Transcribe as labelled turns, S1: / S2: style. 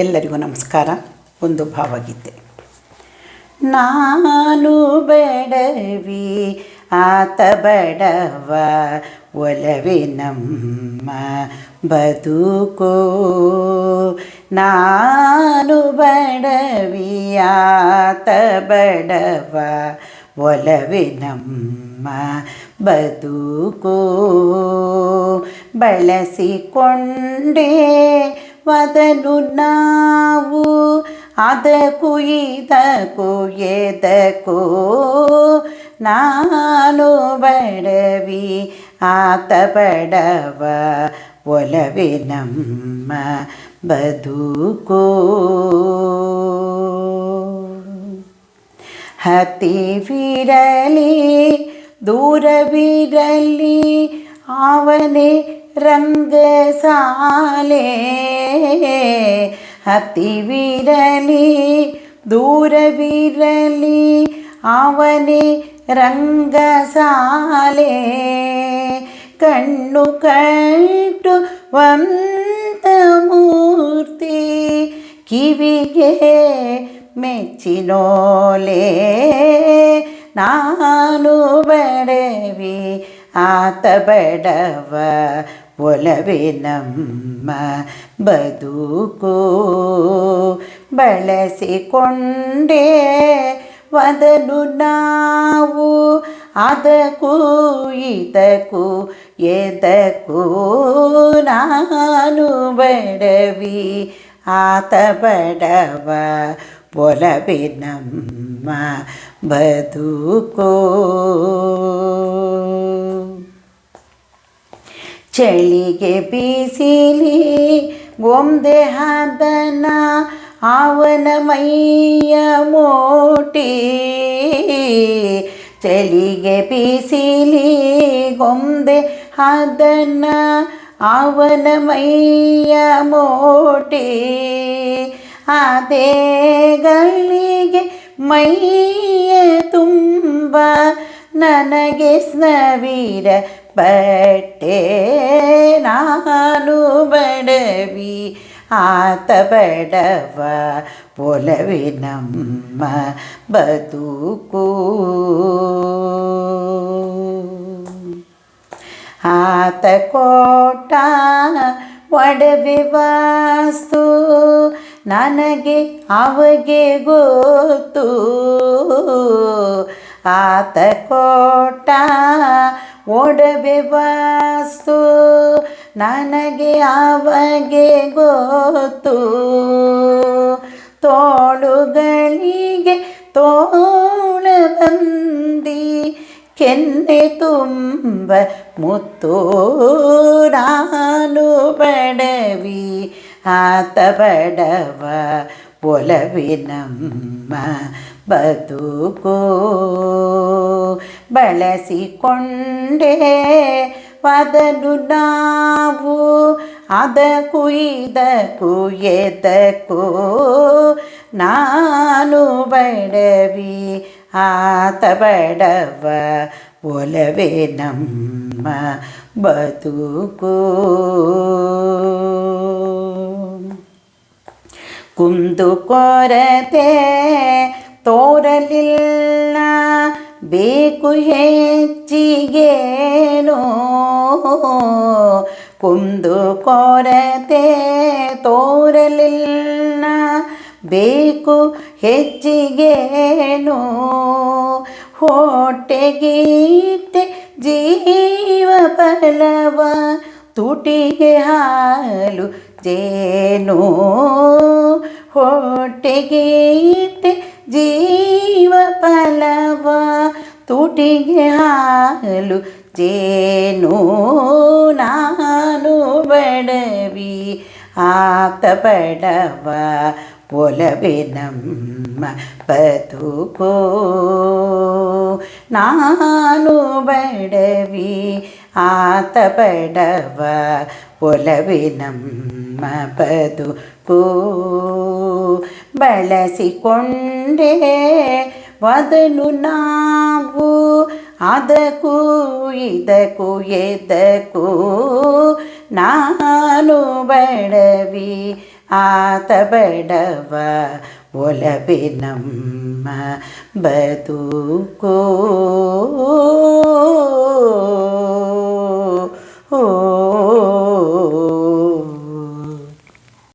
S1: ಎಲ್ಲರಿಗೂ ನಮಸ್ಕಾರ. ಒಂದು ಭಾವಗೀತೆ. ನಾನು ಬಡವಿ ಆತ ಬಡವ, ಒಲವೇ ನಮ್ಮ ಬದುಕೋ. ನಾನು ಬಡವಿ ಆತ ಬಡವ, ಒಲವೇ ನಮ್ಮ ಬದುಕೋ. ಬಳಸಿಕೊಂಡೇ ವದನು ನಾವು, ಅದಕ್ಕೂ ಇದಕ್ಕೂ ಎದಕ್ಕೂ. ನಾನು ಬಡವಿ ಆತ ಬಡವ, ಒಲವೇ ನಮ್ಮ ಬದುಕೋ. ಹತ್ತಿವಿರಲಿ ದೂರವಿರಲಿ ಅವನೇ ರಂಗಸಾಲೆ. ಹತ್ತಿವಿರಲಿ ದೂರವಿರಲಿ ಅವನೇ ರಂಗಸಾಲೆ. ಕಣ್ಣು ಕಟ್ಟುವಂತ ಮೂರ್ತಿ, ಕಿವಿಗೆ ಮೆಚ್ಚಿನೋಲೆ. ನಾನು ಬಡವಿ ಆತ ಬಡವ, ಒಲವೇ ನಮ್ಮ ಬದುಕೋ. ಬಳಸಿಕೊಂಡೇ ವದನು ನಾವು, ಅದಕ್ಕೂ ಇದಕ್ಕೂ ಎದಕ್ಕೂ. ನಾನು ಬಡವಿ ಆತ ಬಡವ, ಒಲವೇ ನಮ್ಮ ಬದುಕೋ. ಚಳಿಗೆ ಬಿಸಿಲಿ ಗೊಂದೆ ಹದನ, ಅವನ ಮೈಯ ಮೋಟಿ. ಚಳಿಗೆ ಬಿಸಿಲಿ ಗೊಂದೆ ಹದನ, ಅವನ ಮೈಯ ಮೋಟಿ. ಅದೇ ಗಳಿಗೆ ಮೈಯ ತುಂಬ ನನಗೆ ಸ್ನವಿರ ಬಟ್ಟೆ. ನಾನು ಬಡವಿ ಆತ ಬಡವ, ಒಲವೇ ನಮ್ಮ ಬದುಕೋ. ಆತ ಕೋಟ ಒಡವೆ ವಾಸ್ತು, ನನಗೆ ಅವಗೆ ಗೊತ್ತು. ಆತ ಕೋಟ ಒಡವೆ ವಾಸ್ತು, ನನಗೆ ಅವಗೆ ಗೊತ್ತು. ತೋಳುಗಳಿಗೆ ತೋಳ ಬಂದಿ, ಕೆನ್ನೆ ತುಂಬ ಮುತ್ತು. ನಾನು ಬಡವಿ ಆತ ಬಡವ, ಒಲವೇ ನಮ್ಮ ಬದುಕೋ. ಬಳಸಿಕೊಂಡೇ ವದನು ನಾವು, ಅದಕ್ಕೂ ಇದಕ್ಕೂ ಎದಕ್ಕೂ. ನಾನು ಬಡವಿ ಆತ ಬಡವ, ಒಲವೇ ನಮ್ಮ ಬದುಕೋ. ಕುಂದು ಕೊರತೆ ತೋರಲಿಲ್ಲ, ಬೇಕು ಹೆಚ್ಚಿಗೇನೋ. ಕುಂದು ಕೊರತೆ ತೋರಲಿಲ್ಲ, ಬೇಕು ಹೆಚ್ಚಿಗೇನೋ. ಹೊಟ್ಟೆಗೀಟೆ ಜೀವ ಫಲವ, ತುಟಿಗೆ ಹಾಲು ಜೇನು. ಹೊಟ್ಟೆಗೀಟೆ ಜೀವ ಫಲವ, ತುಟಿಗೆ ಹಾಲು ಜೇನು. ನಾನು ಬಡವಿ ಆತ ಬಡವ, ಒಲವೇ ನಮ್ಮ ಬದುಕೋ. ನಾನು ಬಡವಿ ಆತ ಬಡವ, ಒಲವೇ ನಮ್ಮ ಬದುಕೋ. ಬಳಸಿಕೊಂಡೇ ವದನು ನಾವು, ಅದಕ್ಕೂ ಇದಕ್ಕೂ ಎದಕ್ಕೂ. ನಾನು ಬಡವಿ ಆತ ಬಡವ ಒಲವೇ ನಮ್ಮ ಬದುಕೋ. ಓ